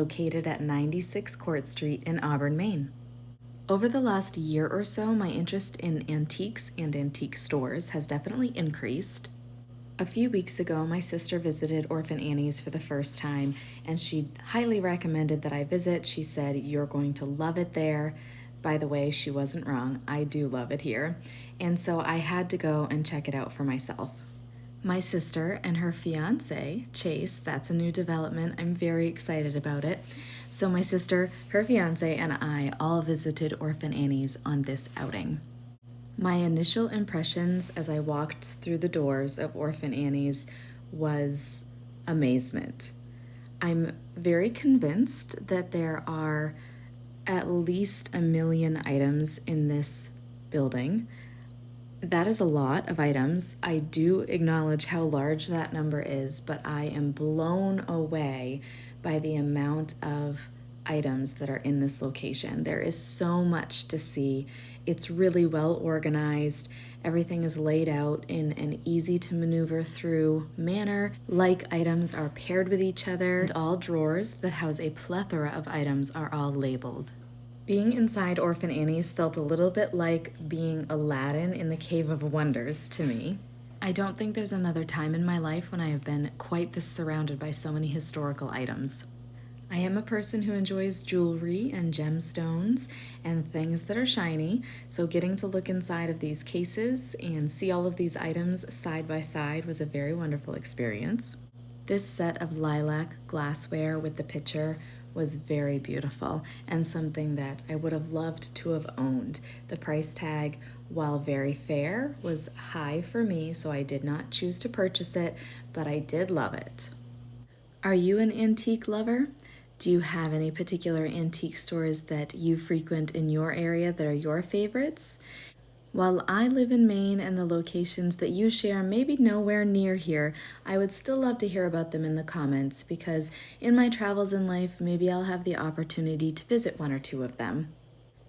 located at 96 Court Street in Auburn, Maine. Over the last year or so, my interest in antiques and antique stores has definitely increased. A few weeks ago, my sister visited Orphan Annie's for the first time, and she highly recommended that I visit. She said, "You're going to love it there." By the way, she wasn't wrong. I do love it here. And so I had to go and check it out for myself. My sister and her fiance, Chase, that's a new development. I'm very excited about it. So my sister, her fiance, and I all visited Orphan Annie's on this outing. My initial impressions as I walked through the doors of Orphan Annie's was amazement. I'm very convinced that there are at least 1 million items in this building. That is a lot of items. I do acknowledge how large that number is, but I am blown away by the amount of items that are in this location. There is so much to see. It's really well organized. Everything is laid out in an easy to maneuver through manner. Like items are paired with each other, and all drawers that house a plethora of items are all labeled. Being inside Orphan Annie's felt a little bit like being Aladdin in the Cave of Wonders to me. I don't think there's another time in my life when I have been quite this surrounded by so many historical items. I am a person who enjoys jewelry and gemstones and things that are shiny, so getting to look inside of these cases and see all of these items side by side was a very wonderful experience. This set of lilac glassware with the pitcher was very beautiful and something that I would have loved to have owned. The price tag, while very fair, was high for me, so I did not choose to purchase it, but I did love it. Are you an antique lover? Do you have any particular antique stores that you frequent in your area that are your favorites? While I live in Maine and the locations that you share may be nowhere near here, I would still love to hear about them in the comments because in my travels in life, maybe I'll have the opportunity to visit one or two of them.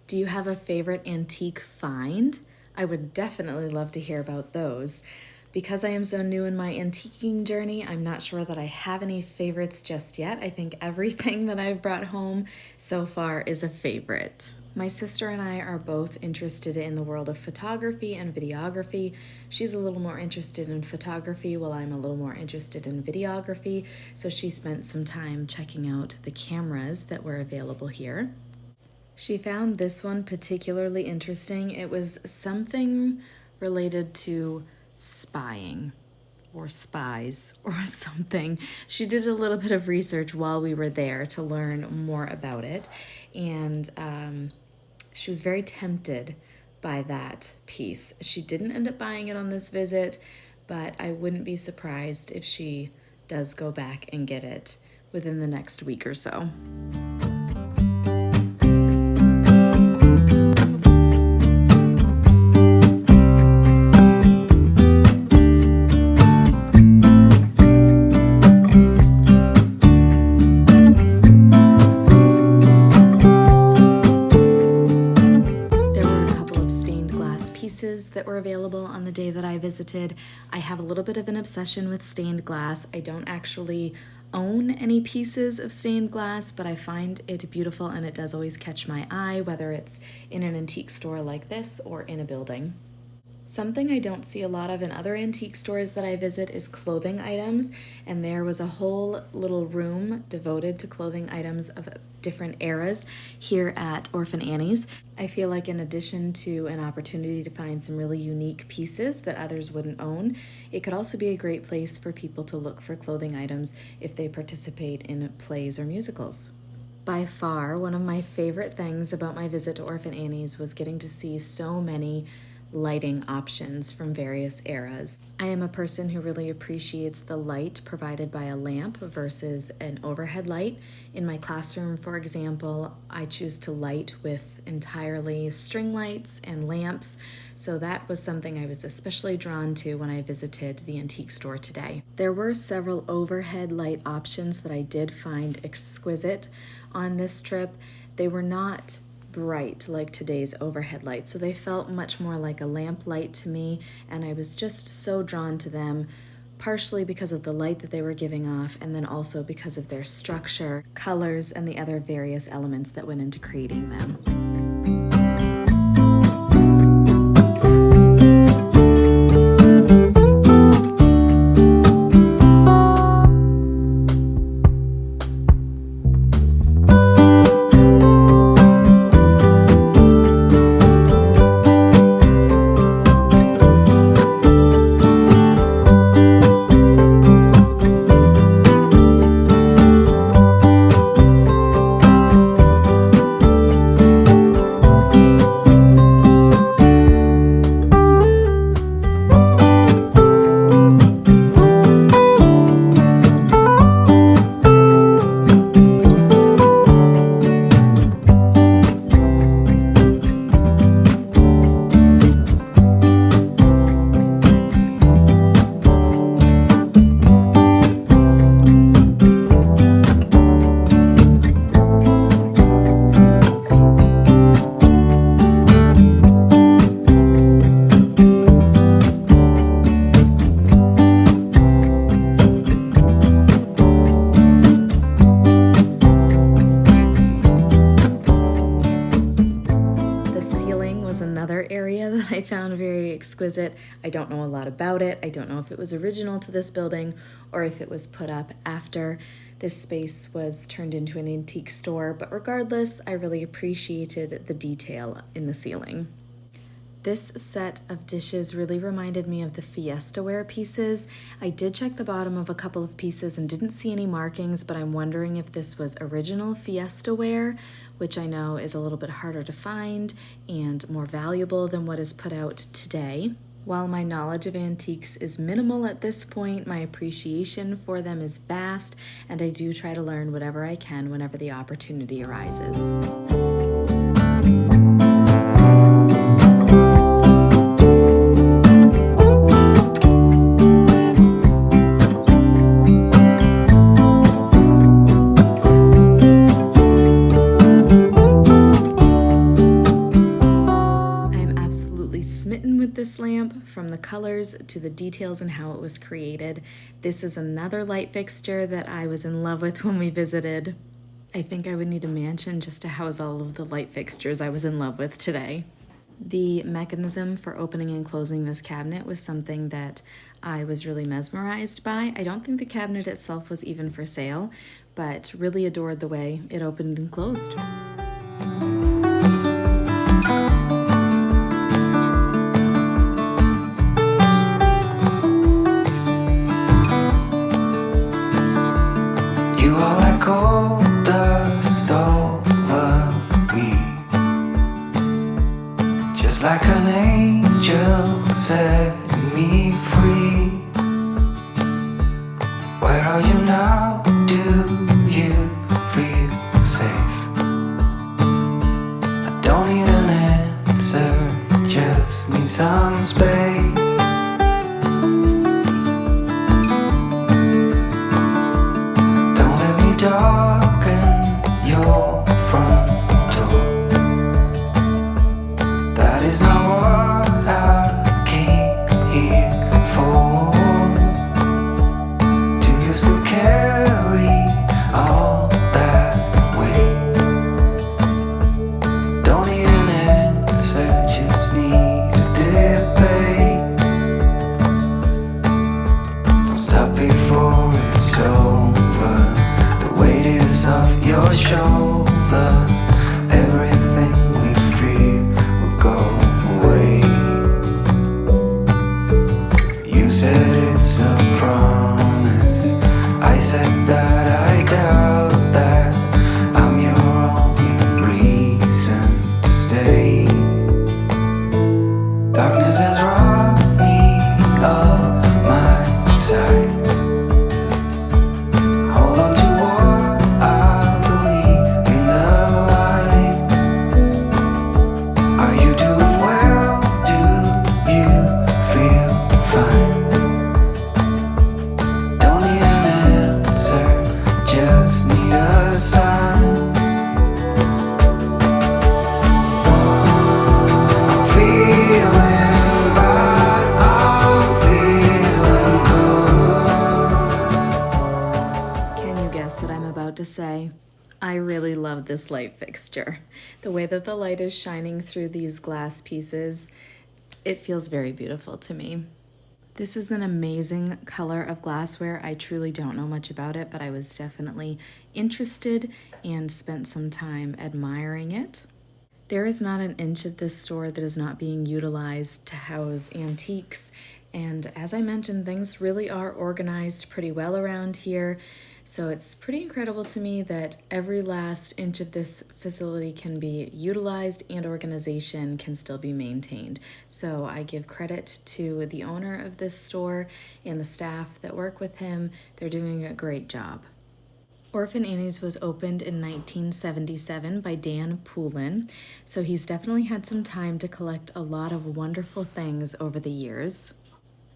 Do you have a favorite antique find? I would definitely love to hear about those. Because I am so new in my antiquing journey, I'm not sure that I have any favorites just yet. I think everything that I've brought home so far is a favorite. My sister and I are both interested in the world of photography and videography. She's a little more interested in photography while I'm a little more interested in videography, so she spent some time checking out the cameras that were available here. She found this one particularly interesting. It was something related to spying or spies or something. She did a little bit of research while we were there to learn more about it, and she was very tempted by that piece. She didn't end up buying it on this visit, but I wouldn't be surprised if she does go back and get it within the next week or so. That were available on the day that I visited. I have a little bit of an obsession with stained glass. I don't actually own any pieces of stained glass, but I find it beautiful and it does always catch my eye, whether it's in an antique store like this or in a building. Something I don't see a lot of in other antique stores that I visit is clothing items, and there was a whole little room devoted to clothing items of different eras here at Orphan Annie's. I feel like in addition to an opportunity to find some really unique pieces that others wouldn't own, it could also be a great place for people to look for clothing items if they participate in plays or musicals. By far, one of my favorite things about my visit to Orphan Annie's was getting to see so many lighting options from various eras. I am a person who really appreciates the light provided by a lamp versus an overhead light. In my classroom, for example, I choose to light with entirely string lights and lamps, so that was something I was especially drawn to when I visited the antique store today. There were several overhead light options that I did find exquisite on this trip. They were not bright like today's overhead lights, so they felt much more like a lamp light to me, and I was just so drawn to them partially because of the light that they were giving off, and then also because of their structure, colors, and the other various elements that went into creating them. I found very exquisite. I don't know a lot about it. I don't know if it was original to this building or if it was put up after this space was turned into an antique store, but regardless, I really appreciated the detail in the ceiling. This set of dishes really reminded me of the Fiesta ware pieces. I did check the bottom of a couple of pieces and didn't see any markings, but I'm wondering if this was original Fiesta ware, which I know is a little bit harder to find and more valuable than what is put out today. While my knowledge of antiques is minimal at this point, my appreciation for them is vast, and I do try to learn whatever I can whenever the opportunity arises. This lamp, from the colors to the details and how it was created. This is another light fixture that I was in love with when we visited. I think I would need a mansion just to house all of the light fixtures I was in love with today. The mechanism for opening and closing this cabinet was something that I was really mesmerized by. I don't think the cabinet itself was even for sale, but really adored the way it opened and closed. Gold dust over me, just like an angel setting me free. Where are you now? Do you feel safe? I don't need an answer, just need some space. Darken your front door. That is not what I came here for. Do you still carry all that weight? Don't need an answer, just need a debate. say, I really love this light fixture. The way that the light is shining through these glass pieces, it feels very beautiful to me. This is an amazing color of glassware. I truly don't know much about it, but I was definitely interested and spent some time admiring it. There is not an inch of this store that is not being utilized to house antiques. And as I mentioned, things really are organized pretty well around here. So it's pretty incredible to me that every last inch of this facility can be utilized and organization can still be maintained. So I give credit to the owner of this store and the staff that work with him. They're doing a great job. Orphan Annie's was opened in 1977 by Dan Poulin, so he's definitely had some time to collect a lot of wonderful things over the years.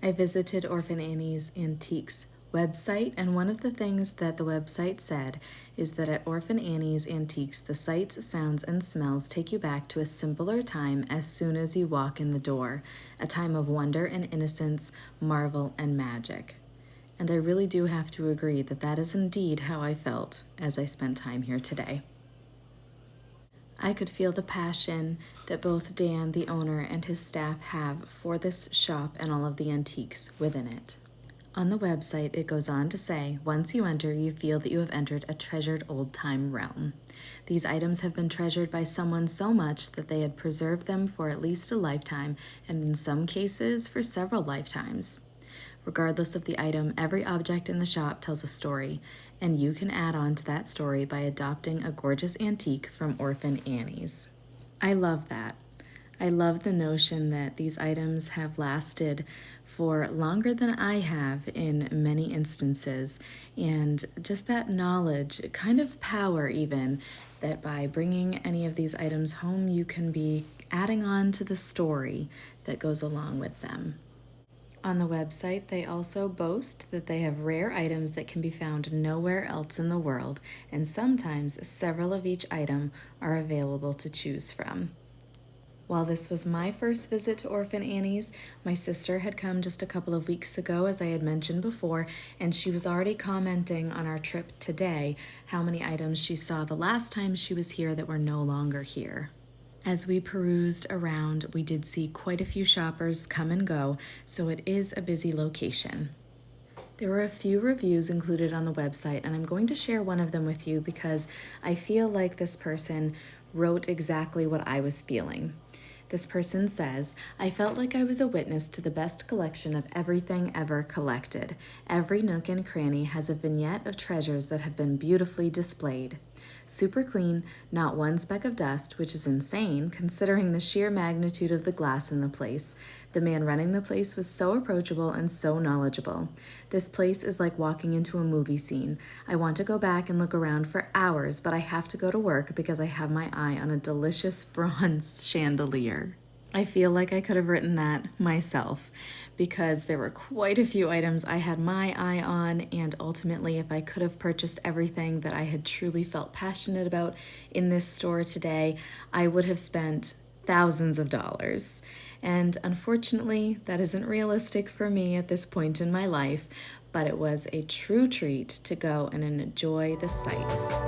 I visited Orphan Annie's Antiques website, and one of the things that the website said is that at Orphan Annie's Antiques, the sights, sounds, and smells take you back to a simpler time as soon as you walk in the door, a time of wonder and innocence, marvel and magic. And I really do have to agree that that is indeed how I felt as I spent time here today. I could feel the passion that both Dan, the owner, and his staff have for this shop and all of the antiques within it. On the website, it goes on to say, once you enter, you feel that you have entered a treasured old-time realm. These items have been treasured by someone so much that they had preserved them for at least a lifetime, and in some cases, for several lifetimes. Regardless of the item, every object in the shop tells a story, and you can add on to that story by adopting a gorgeous antique from Orphan Annie's. I love that. I love the notion that these items have lasted for longer than I have in many instances, and just that knowledge, kind of power even, that by bringing any of these items home, you can be adding on to the story that goes along with them. On the website, they also boast that they have rare items that can be found nowhere else in the world, and sometimes several of each item are available to choose from. While this was my first visit to Orphan Annie's, my sister had come just a couple of weeks ago, as I had mentioned before, and she was already commenting on our trip today how many items she saw the last time she was here that were no longer here. As we perused around, we did see quite a few shoppers come and go, so it is a busy location. There were a few reviews included on the website, and I'm going to share one of them with you because I feel like this person wrote exactly what I was feeling. This person says, I felt like I was a witness to the best collection of everything ever collected. Every nook and cranny has a vignette of treasures that have been beautifully displayed. Super clean, not one speck of dust, which is insane considering the sheer magnitude of the glass in the place. The man running the place was so approachable and so knowledgeable. This place is like walking into a movie scene. I want to go back and look around for hours, but I have to go to work because I have my eye on a delicious bronze chandelier. I feel like I could have written that myself because there were quite a few items I had my eye on, and ultimately if I could have purchased everything that I had truly felt passionate about in this store today, I would have spent thousands of dollars. And unfortunately, that isn't realistic for me at this point in my life, but it was a true treat to go and enjoy the sights.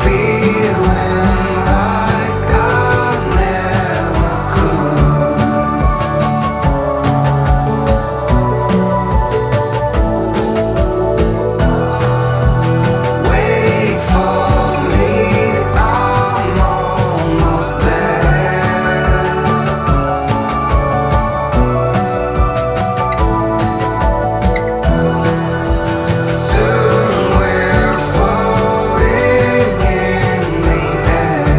Feeling like I never could. Wait for me, I'm almost there. Soon we're floating in the air.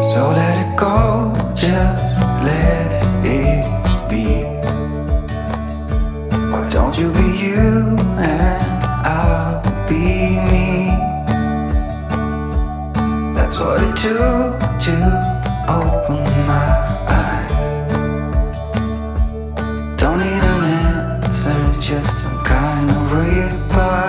So let it go, just let it be. Why don't you be you and I'll be me? That's what it took to open my eyes. Don't need an answer, just some kind of reply.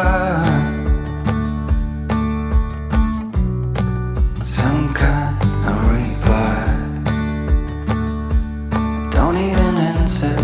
Some kind of reply. Don't need an answer,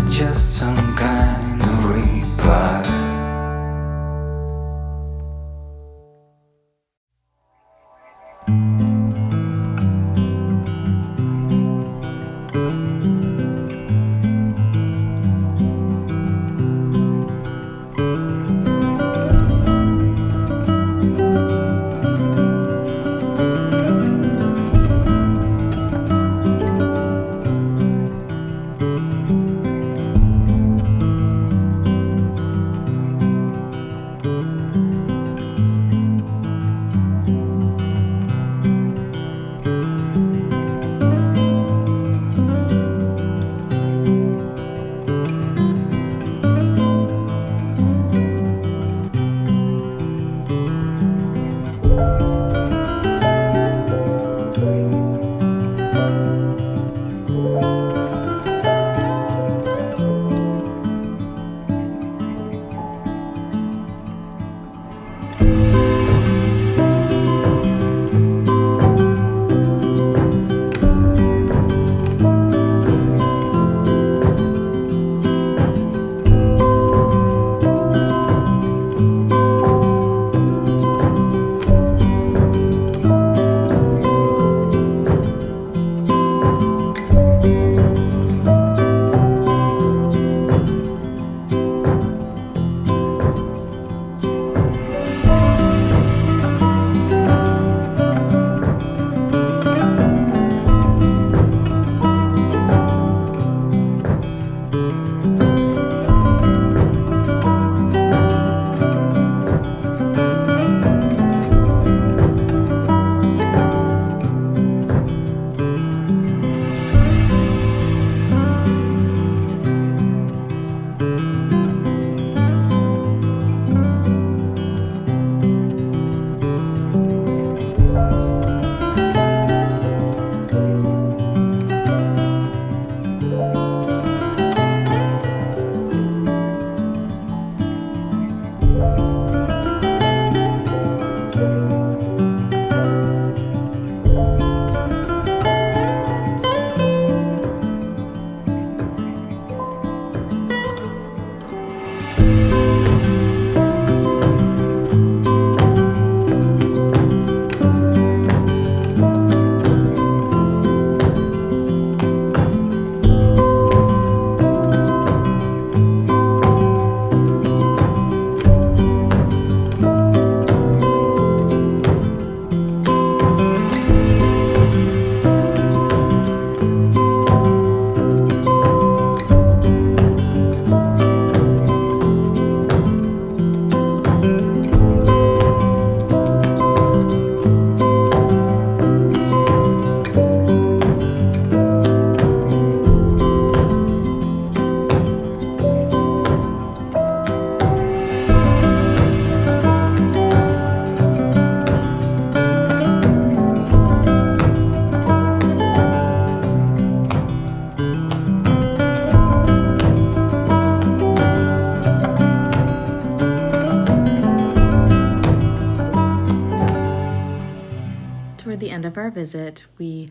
toward the end of our visit, we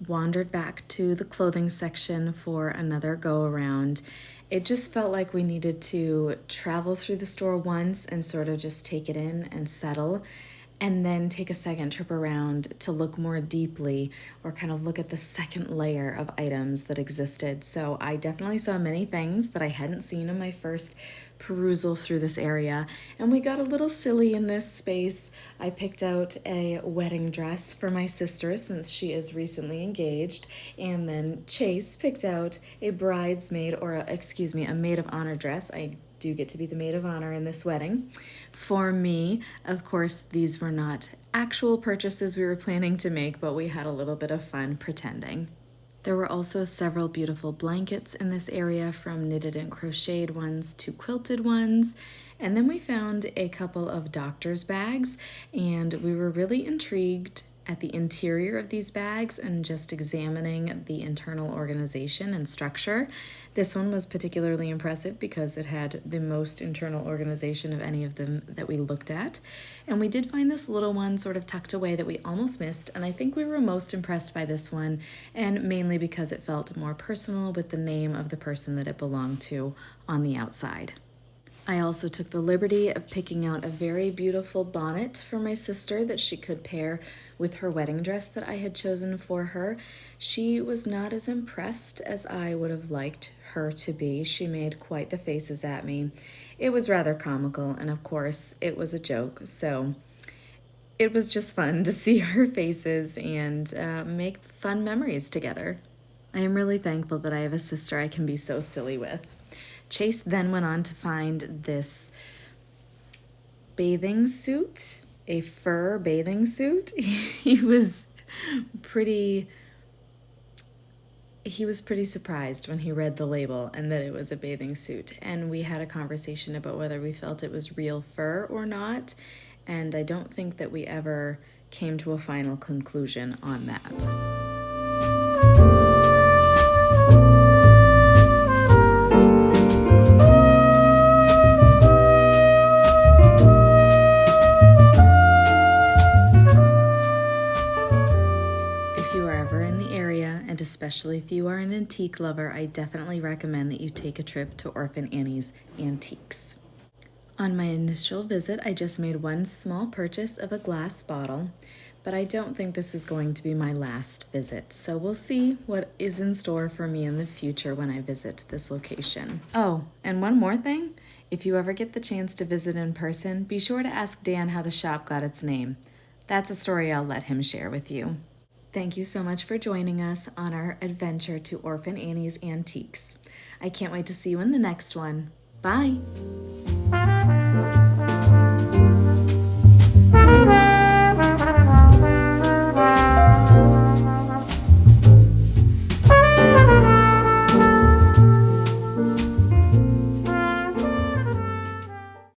wandered back to the clothing section for another go around. It just felt like we needed to travel through the store once and sort of just take it in and settle, and then take a second trip around to look more deeply or kind of look at the second layer of items that existed. So I definitely saw many things that I hadn't seen in my first perusal through this area, and we got a little silly in this space. I picked out a wedding dress for my sister since she is recently engaged, and then Chase picked out a bridesmaid, or a maid of honor dress. I do get to be the maid of honor in this wedding. For me, of course, these were not actual purchases we were planning to make, but we had a little bit of fun pretending. There were also several beautiful blankets in this area, from knitted and crocheted ones to quilted ones. And then we found a couple of doctor's bags, and we were really intrigued at the interior of these bags and just examining the internal organization and structure. This one was particularly impressive because it had the most internal organization of any of them that we looked at. And we did find this little one sort of tucked away that we almost missed, and I think we were most impressed by this one, and mainly because it felt more personal with the name of the person that it belonged to on the outside. I also took the liberty of picking out a very beautiful bonnet for my sister that she could pair with her wedding dress that I had chosen for her. She was not as impressed as I would have liked her to be. She made quite the faces at me. It was rather comical, and of course, it was a joke, so it was just fun to see her faces and make fun memories together. I am really thankful that I have a sister I can be so silly with. Chase then went on to find this bathing suit, a fur bathing suit. He was pretty surprised when he read the label and that it was a bathing suit. And we had a conversation about whether we felt it was real fur or not. And I don't think that we ever came to a final conclusion on that. Especially if you are an antique lover, I definitely recommend that you take a trip to Orphan Annie's Antiques. On my initial visit, I just made one small purchase of a glass bottle, but I don't think this is going to be my last visit, so we'll see what is in store for me in the future when I visit this location. Oh, and one more thing. If you ever get the chance to visit in person, be sure to ask Dan how the shop got its name. That's a story I'll let him share with you. Thank you so much for joining us on our adventure to Orphan Annie's Antiques. I can't wait to see you in the next one. Bye!